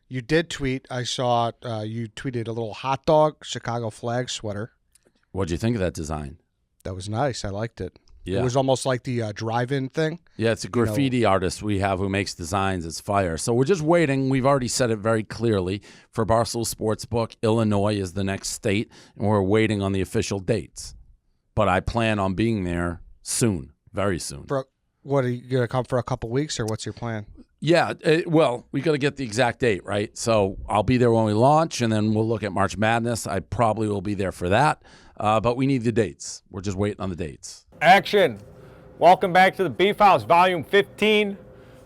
You did tweet. I saw you tweeted a little hot dog Chicago flag sweater. What'd you think of that design? That was nice. I liked it. Yeah. It was almost like the drive-in thing. Yeah, it's a graffiti artist we have who makes designs. It's fire. So we're just waiting. We've already said it very clearly for Barstool Sportsbook. Illinois is the next state, and we're waiting on the official dates. But I plan on being there soon, very soon. What, are you going to come for a couple weeks, or what's your plan? Yeah, well, we got to get the exact date, right? So I'll be there when we launch, and then we'll look at March Madness. I probably will be there for that, but we need the dates. We're just waiting on the dates. Action. Welcome back to the Beef House, Volume 15.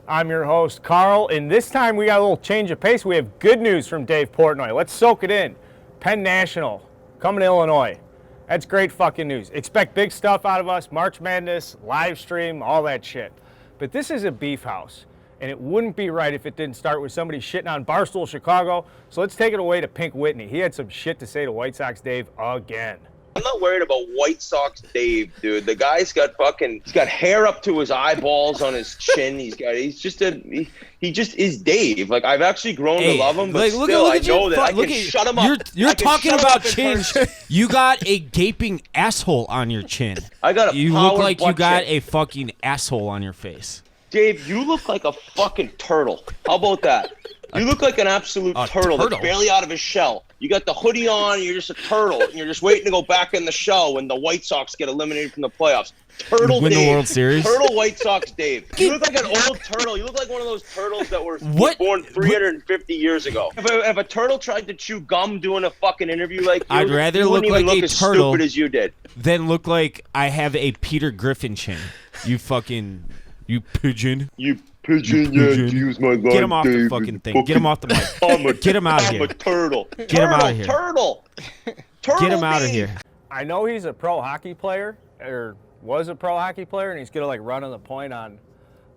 I'm your host, Carl, and this time we got a little change of pace. We have good news from Dave Portnoy. Let's soak it in. Penn National coming to Illinois. That's great fucking news. Expect big stuff out of us, March Madness, live stream, all that shit. But this is a Beef House, and it wouldn't be right if it didn't start with somebody shitting on Barstool Chicago. So let's take it away to Pink Whitney. He had some shit to say to White Sox Dave again. I'm not worried about White Sox Dave, dude. The guy's got he's got hair up to his eyeballs on his chin. He just is Dave. Like, I've actually grown to love him, but still, I know that I can shut him up. You're talking about chin. You got a gaping asshole on your chin. You look like you got a fucking asshole on your face. Dave, you look like a fucking turtle. How about that? You look like an absolute turtle that's barely out of his shell. You got the hoodie on, and you're just a turtle, and you're just waiting to go back in the shell when the White Sox get eliminated from the playoffs. Turtle Win Dave. the World Series. Turtle White Sox Dave. You look like an old turtle. You look like one of those turtles that were born 350 years ago. If a turtle tried to chew gum doing a fucking interview like you, I'd rather look like a as turtle stupid as you did. than look like I have a Peter Griffin chin. You pigeon. You pigeon, yeah, to use my line, Get him off Dave, the fucking thing. Get him off the mic. Get him out of here. I'm a turtle. Get him out of here. Turtle. Get him out of here. I know he's a pro hockey player, or was a pro hockey player, and he's going to like run on the point on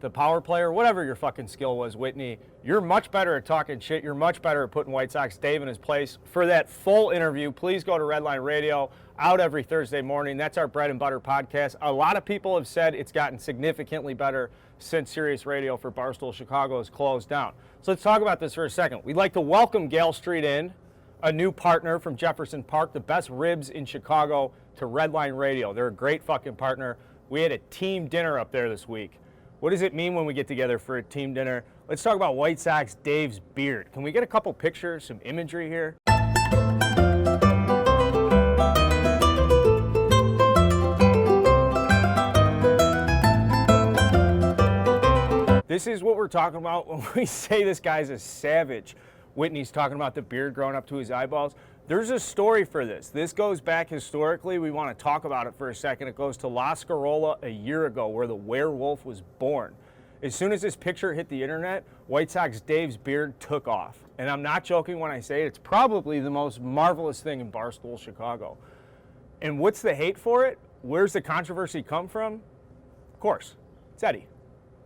the power play or whatever your fucking skill was, Whitney. You're much better at talking shit. You're much better at putting White Sox Dave in his place. For that full interview, please go to Redline Radio, out every Thursday morning. That's our bread and butter podcast. A lot of people have said it's gotten significantly better since Sirius Radio for Barstool Chicago is closed down. So let's talk about this for a second. We'd like to welcome Gale Street Inn, a new partner from Jefferson Park, the best ribs in Chicago, to Redline Radio. They're a great fucking partner. We had a team dinner up there this week. What does it mean when we get together for a team dinner? Let's talk about White Sox Dave's beard. Can we get a couple pictures, some imagery here? This is what we're talking about when we say this guy's a savage. Whitney's talking about the beard growing up to his eyeballs. There's a story for this. This goes back historically. We want to talk about it for a second. It goes to La Scarola a year ago, where the werewolf was born. As soon as this picture hit the internet, White Sox Dave's beard took off. And I'm not joking when I say it. It's probably the most marvelous thing in Barstool Chicago. And what's the hate for it? Where's the controversy come from? Of course, it's Eddie.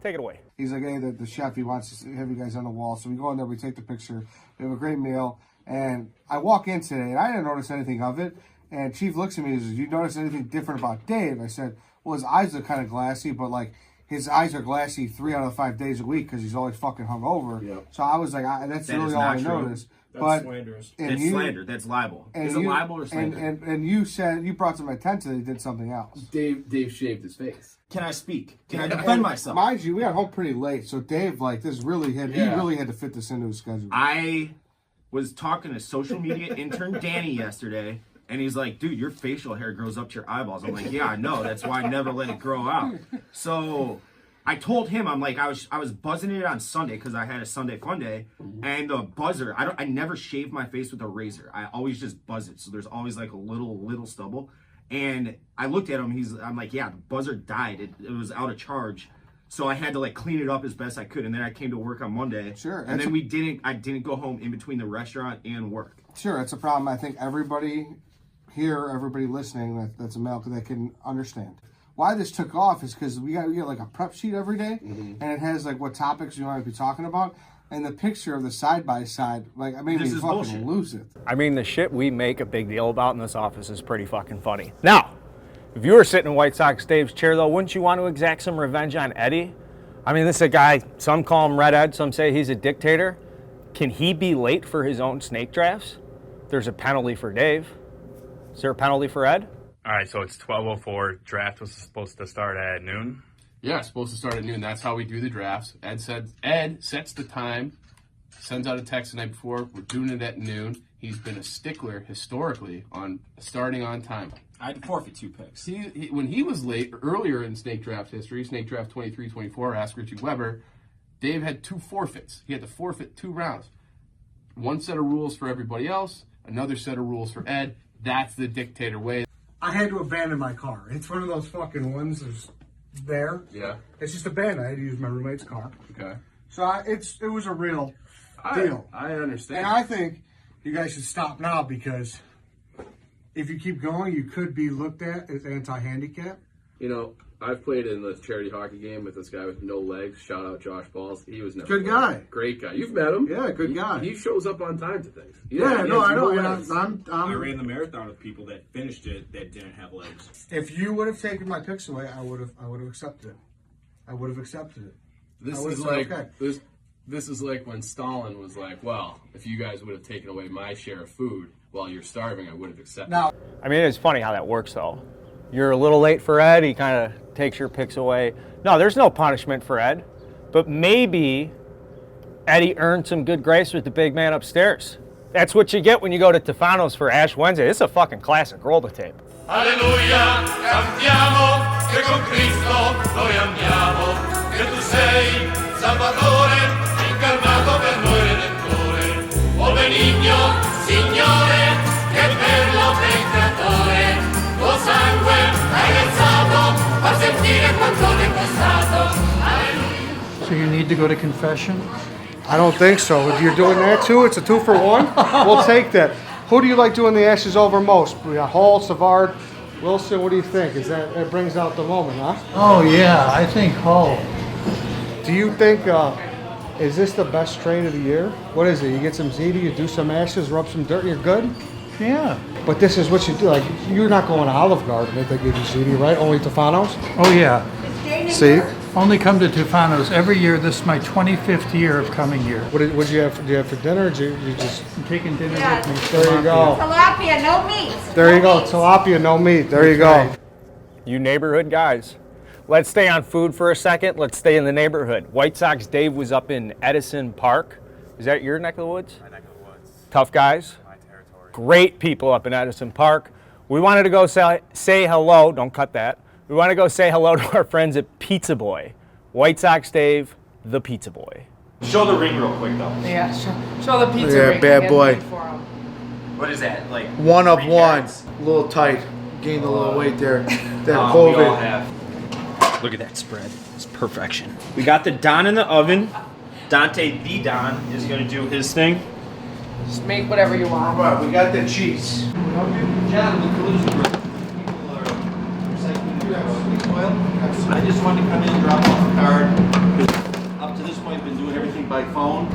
Take it away. He's like, hey, the chef, he wants to have you guys on the wall. So we go in there, we take the picture. We have a great meal. And I walk in today, and I didn't notice anything of it. And Chief looks at me and says, you notice anything different about Dave? I said, well, his eyes are kind of glassy, but, like, his eyes are glassy 3 out of 5 days a week because he's always fucking hungover. Yep. So I was like, that's really all I noticed. That's slanderous. That's slander. That's libel. Is it libel or slander? And you said, you brought to my attention that he did something else. Dave shaved his face. Can I speak? Can I defend myself? Mind you, we got home pretty late, so Dave, like, he really had to fit this into his schedule. I was talking to social media intern Danny yesterday, and he's like, dude, your facial hair grows up to your eyeballs. I'm like, yeah, I know. That's why I never let it grow out. So I told him, I'm like, I was buzzing it on Sunday because I had a Sunday fun day, and the buzzer, I never shave my face with a razor. I always just buzz it, so there's always like a little stubble. And I looked at him. I'm like, yeah, the buzzer died. It was out of charge. So I had to like clean it up as best I could. And then I came to work on Monday. Sure. And then I didn't go home in between the restaurant and work. Sure. It's a problem. I think everybody here, everybody listening that's a male, that can understand. Why this took off is because we get like a prep sheet every day, and it has like what topics we want to be talking about. And the picture of the side-by-side, like, I made me fucking bullshit. Lose it. I mean, the shit we make a big deal about in this office is pretty fucking funny. Now, if you were sitting in White Sox Dave's chair, though, wouldn't you want to exact some revenge on Eddie? I mean, this is a guy, some call him Red Ed, some say he's a dictator. Can he be late for his own snake drafts? There's a penalty for Dave. Is there a penalty for Ed? All right, so it's 12:04. Draft was supposed to start at noon. Yeah, it's supposed to start at noon. That's how we do the drafts. Ed sets the time, sends out a text the night before. We're doing it at noon. He's been a stickler historically on starting on time. I had to forfeit 2 picks. When he was late earlier in snake draft history, snake draft 23-24, ask Richie Weber, Dave had 2 forfeits. He had to forfeit 2 rounds. One set of rules for everybody else, another set of rules for Ed. That's the dictator way. I had to abandon my car. It's one of those fucking ones that's there. Yeah. It's just abandoned. I had to use my roommate's car. Okay. So it was a real deal. I understand. And I think you guys should stop now because if you keep going, you could be looked at as anti-handicap. You know, I've played in the charity hockey game with this guy with no legs. Shout out Josh Balls. He was never good guy. Great guy. You've met him. Yeah, good guy. He shows up on time to things. I know. I ran the marathon with people that finished it that didn't have legs. If you would have taken my picks away, I would have accepted it. I would have accepted it. This is like this is like when Stalin was like, well, if you guys would have taken away my share of food while you're starving, I would have accepted it. I mean, it's funny how that works, though. You're a little late for Ed. He kind of takes your picks away. No, there's no punishment for Ed. But maybe Eddie earned some good grace with the big man upstairs. That's what you get when you go to Tefano's for Ash Wednesday. This is a fucking classic. Roll the tape. Alleluia, cantiamo che con Cristo noi andiamo, che tu sei Salvatore, incarnato per noi Redentore. O benigno Signore, che bello peccatore, tuo sangue hai versato, fa sentire quanto ne è costato. Alleluia. So you need to go to confession? I don't think so. If you're doing that too, it's a 2 for 1. We'll take that. Who do you like doing the ashes over most? We got Hall, Savard, Wilson. What do you think? That brings out the moment, huh? Oh yeah, I think Hull. Do you think is this the best trade of the year? What is it? You get some ziti, you do some ashes, rub some dirt, you're good. Yeah. But this is what you do. Like you're not going to Olive Garden if they give you ziti, right? Only Tefano's. Oh yeah. See. Only come to Tufano's every year. This is my 25th year of coming here. What did you have? Did you have for dinner? Or did you just? I'm taking dinner Yes. with me. There you go. Tilapia, no meat. There you go. Tilapia, no meat. There you go. You neighborhood guys. Let's stay on food for a second. Let's stay in the neighborhood. White Sox Dave was up in Edison Park. Is that your neck of the woods? My neck of the woods. Tough guys. My territory. Great people up in Edison Park. We wanted to go say hello. Don't cut that. We want to go say hello to our friends at Pizza Boy. White Sox Dave, the Pizza Boy. Show the ring real quick, though. Yeah, show the pizza. Yeah, ring. bad Get boy. ready for 'em. What is that? Like 1 of 3 1. carats? A little tight. Gained a little weight there. That We all COVID. have. Look at that spread. It's perfection. We got the Don in the oven. Dante the Don is going to do his thing. Just make whatever you want. Right, we got the cheese. I just wanted to come in and drop off a card. Up to this point, been doing everything by phone.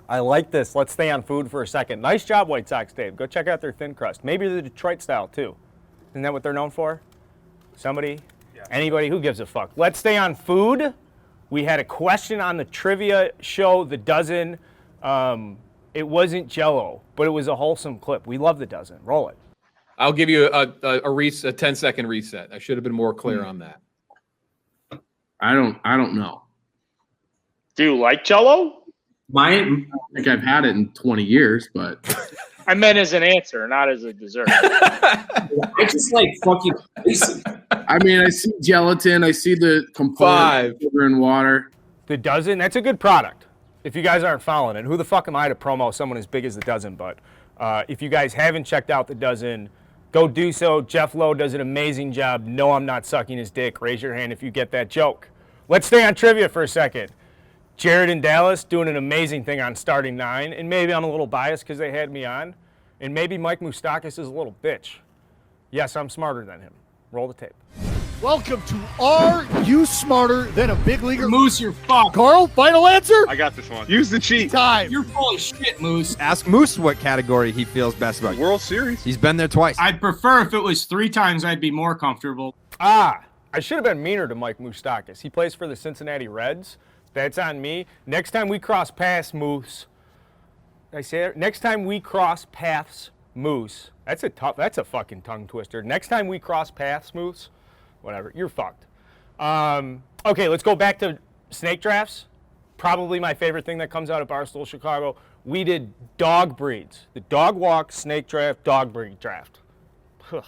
I like this. Let's stay on food for a second. Nice job, White Sox Dave. Go check out their thin crust. Maybe the Detroit style, too. Isn't that what they're known for? Somebody? Yeah. Anybody? Who gives a fuck? Let's stay on food. We had a question on the trivia show, The Dozen. It wasn't Jell-O, but it was a wholesome clip. We love The Dozen. Roll it. I'll give you a 10-second reset. I should have been more clear on that. I don't know. Do you like Jell-O? I think I've had it in 20 years, but I meant as an answer, not as a dessert. I just like fucking basic. I mean, I see gelatin. I see the component sugar and water. The Dozen, that's a good product. If you guys aren't following it, who the fuck am I to promo someone as big as The Dozen? But if you guys haven't checked out The Dozen, go do so. Jeff Lowe does an amazing job. No, I'm not sucking his dick. Raise your hand if you get that joke. Let's stay on trivia for a second. Jared in Dallas doing an amazing thing on Starting 9, and maybe I'm a little biased because they had me on, and maybe Mike Moustakis is a little bitch. Yes, I'm smarter than him. Roll the tape. Welcome to Are You Smarter Than a Big Leaguer? Moose, you're fucked. Carl, final answer? I got this one. Use the cheat. Time. You're full of shit, Moose. Ask Moose what category he feels best about. World Series. He's been there twice. I'd prefer if it was 3 times, I'd be more comfortable. I should have been meaner to Mike Moustakis. He plays for the Cincinnati Reds. That's on me. Next time we cross paths, Moose, Did I say it? Next time we cross paths, Moose. That's a fucking tongue twister. Next time we cross paths, Moose, whatever, you're fucked. Okay, let's go back to snake drafts. Probably my favorite thing that comes out of Barstool Chicago. We did dog breeds. The dog walk, snake draft, dog breed draft. Ugh.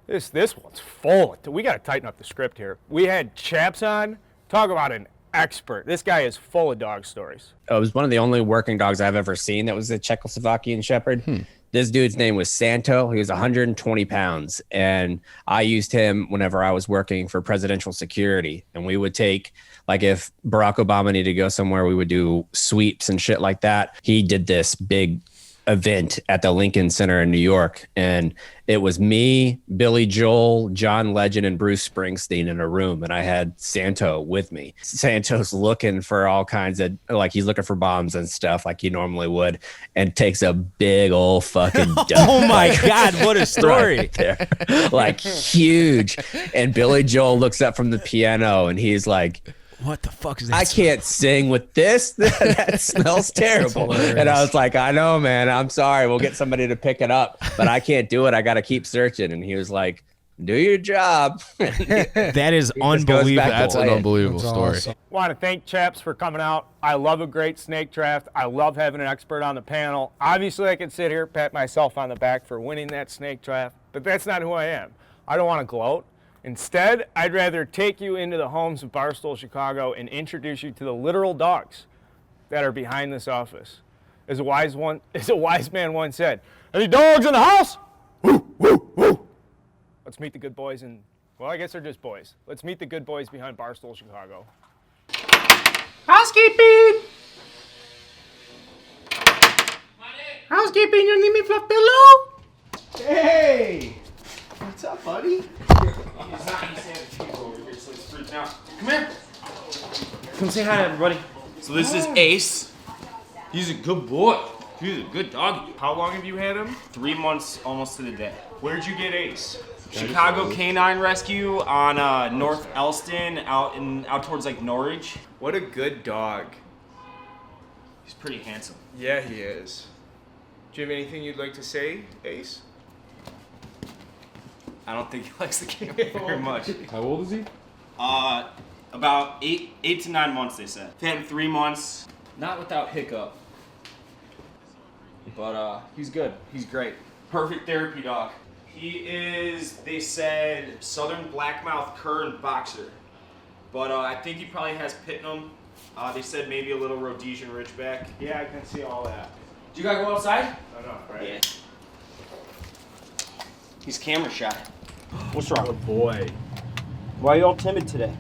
This one's full. We got to tighten up the script here. We had Chaps on. Talk about an expert. This guy is full of dog stories. It was one of the only working dogs I've ever seen that was a Czechoslovakian Shepherd. This dude's name was Santo. He was 120 pounds. And I used him whenever I was working for presidential security. And we would take, like, if Barack Obama needed to go somewhere, we would do sweeps and shit like that. He did this big event at the Lincoln Center in New York. And it was me, Billy Joel, John Legend, and Bruce Springsteen in a room. And I had Santo with me. Santo's looking for all kinds of, like, he's looking for bombs and stuff like he normally would, and takes a big old fucking dump. Oh my God, what a story. Right there. Like, huge. And Billy Joel looks up from the piano and he's like, what the fuck is that? I can't sing with this. That smells terrible. And I was like, I know, man. I'm sorry. We'll get somebody to pick it up, but I can't do it. I got to keep searching. And he was like, do your job. That is unbelievable. That's an unbelievable story. Awesome. Want to thank Chaps for coming out. I love a great snake draft. I love having an expert on the panel. Obviously, I could sit here, pat myself on the back for winning that snake draft, but that's not who I am. I don't want to gloat. Instead, I'd rather take you into the homes of Barstool Chicago and introduce you to the literal dogs that are behind this office. As a wise man once said, any dogs in the house? Woo, woo, woo. Let's meet the good boys and, well, I guess they're just boys. Let's meet the good boys behind Barstool Chicago. Housekeeping! Housekeeping, you need me fluff pillow? Hey! What's up, buddy? Come here. Come say hi to everybody. So this is Ace. He's a good boy. He's a good dog. How long have you had him? 3 months almost to the day. Where'd you get Ace? Chicago Canine Rescue on North Elston, out towards like Norwich. What a good dog. He's pretty handsome. Yeah, he is. Do you have anything you'd like to say, Ace? I don't think he likes the camera very much. How old is he? About eight to 9 months, they said. I've had him 3 months, not without hiccup. But he's good. He's great. Perfect therapy dog. He is, they said, Southern Blackmouth Cur and Boxer. But I think he probably has pit in him. They said maybe a little Rhodesian Ridgeback. Yeah, I can see all that. Do you gotta go outside? I know, right? Yeah. He's camera shy. What's wrong? Good boy. Why are you all timid today?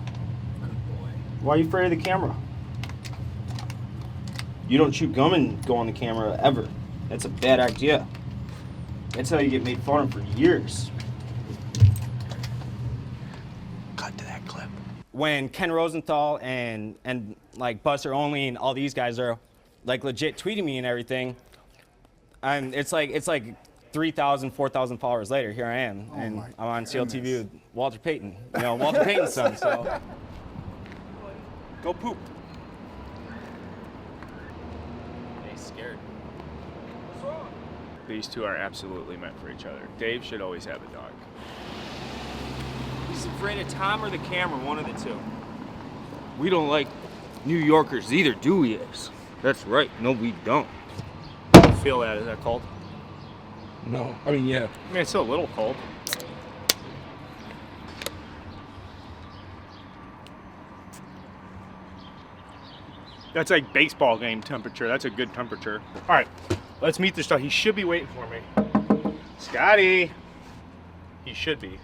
Good boy. Why are you afraid of the camera? You don't chew gum and go on the camera ever. That's a bad idea. That's how you get made fun of for years. Cut to that clip. When Ken Rosenthal and like Buster Only and all these guys are like legit tweeting me and everything, and it's like 3,000, 4,000 followers later, here I am, and I'm on CLTV with Walter Payton. You know, Walter Payton's son, so. Go poop. He's scared. What's wrong? These two are absolutely meant for each other. Dave should always have a dog. He's afraid of Tom or the camera, one of the two. We don't like New Yorkers either, do we? That's right. No, we don't. I feel that. Is that cold? No. I mean, yeah. I mean, it's still a little cold. That's like baseball game temperature. That's a good temperature. All right, let's meet this dog. He should be waiting for me. Scotty. He should be.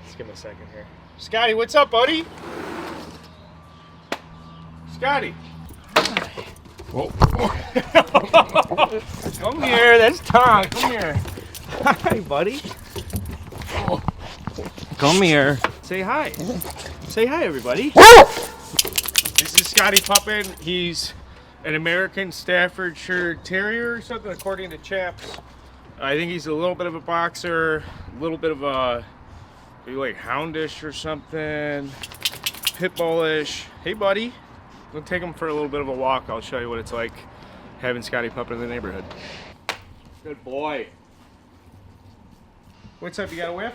Let's give him a second here. Scotty, what's up, buddy? Scotty. Whoa. Come here, that's Tom. Come here. Hi, buddy. Come here. Say hi. Say hi, everybody. This is Scotty Puppin. He's an American Staffordshire Terrier or something, according to Chaps. I think he's a little bit of a boxer, a little bit of a maybe like houndish or something, pit bullish. Hey, buddy. We'll take him for a little bit of a walk. I'll show you what it's like having Scotty Puppin in the neighborhood. Good boy. What's up? You got a whiff?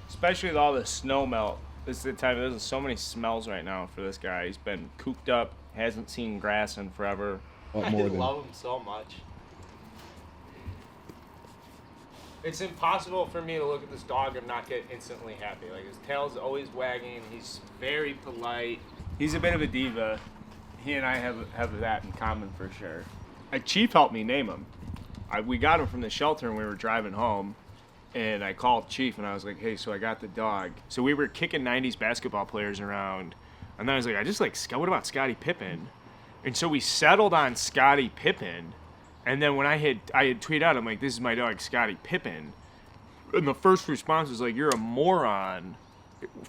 Especially with all the snow melt. This is the time. There's so many smells right now for this guy. He's been cooped up, hasn't seen grass in forever. I love him so much. It's impossible for me to look at this dog and not get instantly happy. Like, his tail's always wagging. He's very polite. He's a bit of a diva. He and I have that in common for sure. Chief helped me name him. We got him from the shelter and we were driving home. And I called Chief and I was like, hey, so I got the dog. So we were kicking 90s basketball players around. And then I was like, what about Scottie Pippen? And so we settled on Scottie Pippen. And then when I had tweeted out, I'm like, this is my dog, Scottie Pippen. And the first response was like, you're a moron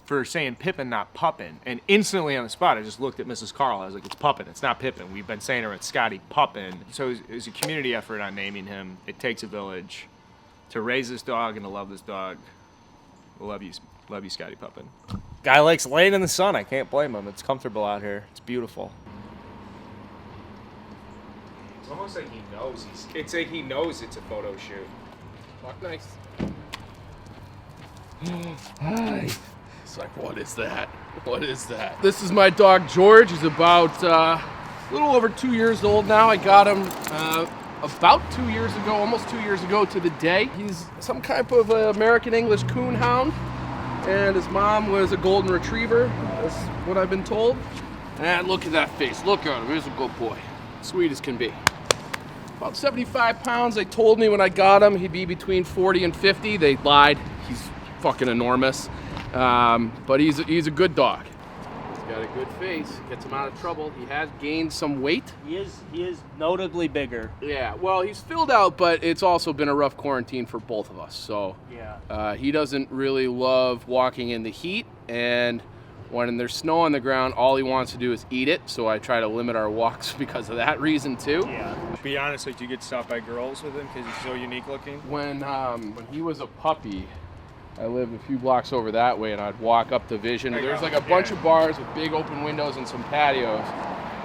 for saying Pippen, not Puppin. And instantly on the spot, I just looked at Mrs. Carl. I was like, it's Puppin, it's not Pippen. We've been saying it's Scottie Puppin. So it was a community effort on naming him. It takes a village to raise this dog and to love this dog. I love you, Scottie Puppin. Guy likes laying in the sun. I can't blame him. It's comfortable out here. It's beautiful. It's almost like he knows it's like he knows it's a photo shoot. Fuck nice. Hi. It's like, what is that? What is that? This is my dog George. He's about a little over 2 years old now. I got him about 2 years ago, almost 2 years ago to the day. He's some kind of American English coon hound, and his mom was a golden retriever. That's what I've been told. And look at that face. Look at him. He's a good boy. Sweet as can be. About 75 pounds. They told me when I got him he'd be between 40 and 50. They lied. He's fucking enormous. But he's a good dog. He's got a good face. Gets him out of trouble. He has gained some weight. He is notably bigger. Yeah, well, he's filled out, but it's also been a rough quarantine for both of us. So yeah, he doesn't really love walking in the heat, and when there's snow on the ground, all he wants to do is eat it. So I try to limit our walks because of that reason too. Yeah. Be honest, like, do you get stopped by girls with him because he's so unique looking? When he was a puppy, I lived a few blocks over that way, and I'd walk up the Vision. There's like a bunch of bars with big open windows and some patios.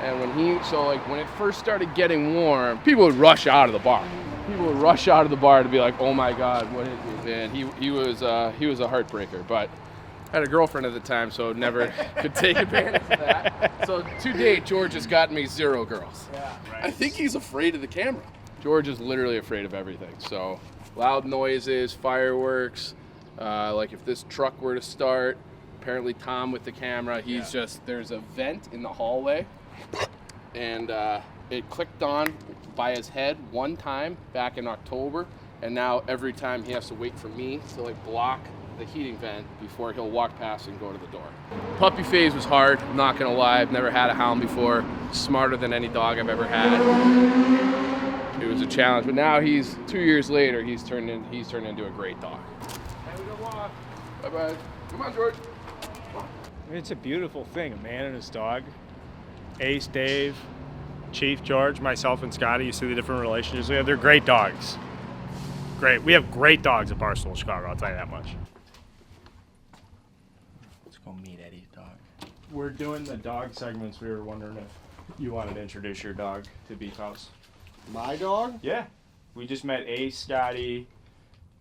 And when it first started getting warm, people would rush out of the bar. People would rush out of the bar to be like, "Oh my God, what is this?" And he was a heartbreaker. But I had a girlfriend at the time, so never could take advantage of that. So to date, George has gotten me 0 girls. Yeah, right. I think he's afraid of the camera. George is literally afraid of everything. So loud noises, fireworks. Like if this truck were to start, apparently Tom with the camera, there's a vent in the hallway, and it clicked on by his head one time back in October, and now every time he has to wait for me to like block the heating vent before he'll walk past and go to the door. Puppy phase was hard, I'm not gonna lie. I've never had a hound before. Smarter than any dog I've ever had. It was a challenge, but now 2 years later, he's turned into a great dog. Bye-bye. Come on, George. It's a beautiful thing, a man and his dog. Ace, Dave, Chief, George, myself, and Scotty. You see the different relationships we have. They're great dogs. Great. We have great dogs at Barstool Chicago, I'll tell you that much. Let's go meet Eddie's dog. We're doing the dog segments. We were wondering if you wanted to introduce your dog to Beef House. My dog? Yeah. We just met Ace, Scotty,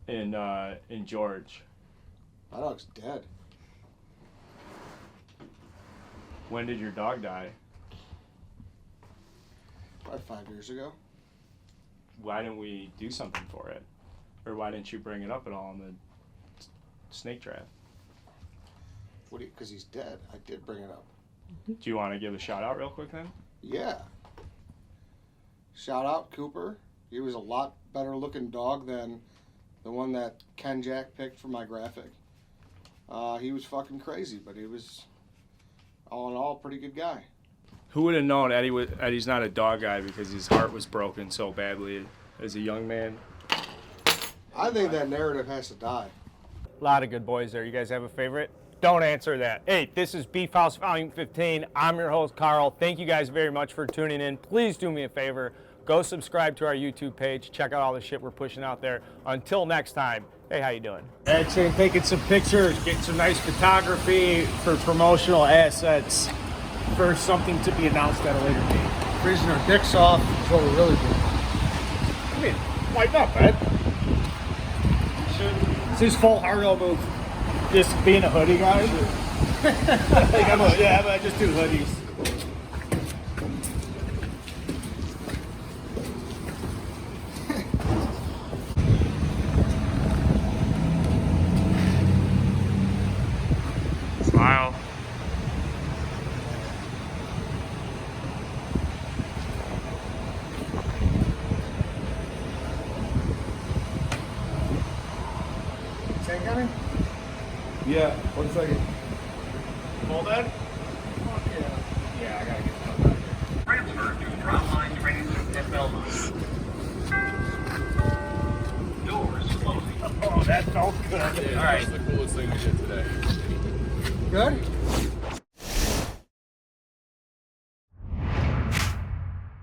and George. My dog's dead. When did your dog die? About 5 years ago. Why didn't we do something for it? Or why didn't you bring it up at all in the snake draft? Because he's dead. I did bring it up. Do you want to give a shout out real quick then? Yeah. Shout out Cooper. He was a lot better looking dog than the one that Ken Jack picked for my graphic. He was fucking crazy, but he was, all in all, a pretty good guy. Who would have known Eddie's not a dog guy because his heart was broken so badly as a young man? I think that narrative has to die. A lot of good boys there. You guys have a favorite? Don't answer that. Hey, this is Beef House Volume 15. I'm your host, Carl. Thank you guys very much for tuning in. Please do me a favor. Go subscribe to our YouTube page. Check out all the shit we're pushing out there. Until next time, hey, how you doing? Actually, taking some pictures, getting some nice photography for promotional assets for something to be announced at a later date. freezing our dicks off is what we're really doing. I mean, why not, man? It's his full hard move. Just being a hoodie guy. Like I just do hoodies. Smile. Tank coming? Yeah, 1 second. Hold that? Fuck yeah. Yeah, I gotta get that back. Transfer to Brownline trains at Belmont. Doors closing. Oh, that felt good. All right. That's the coolest thing we did today. Good?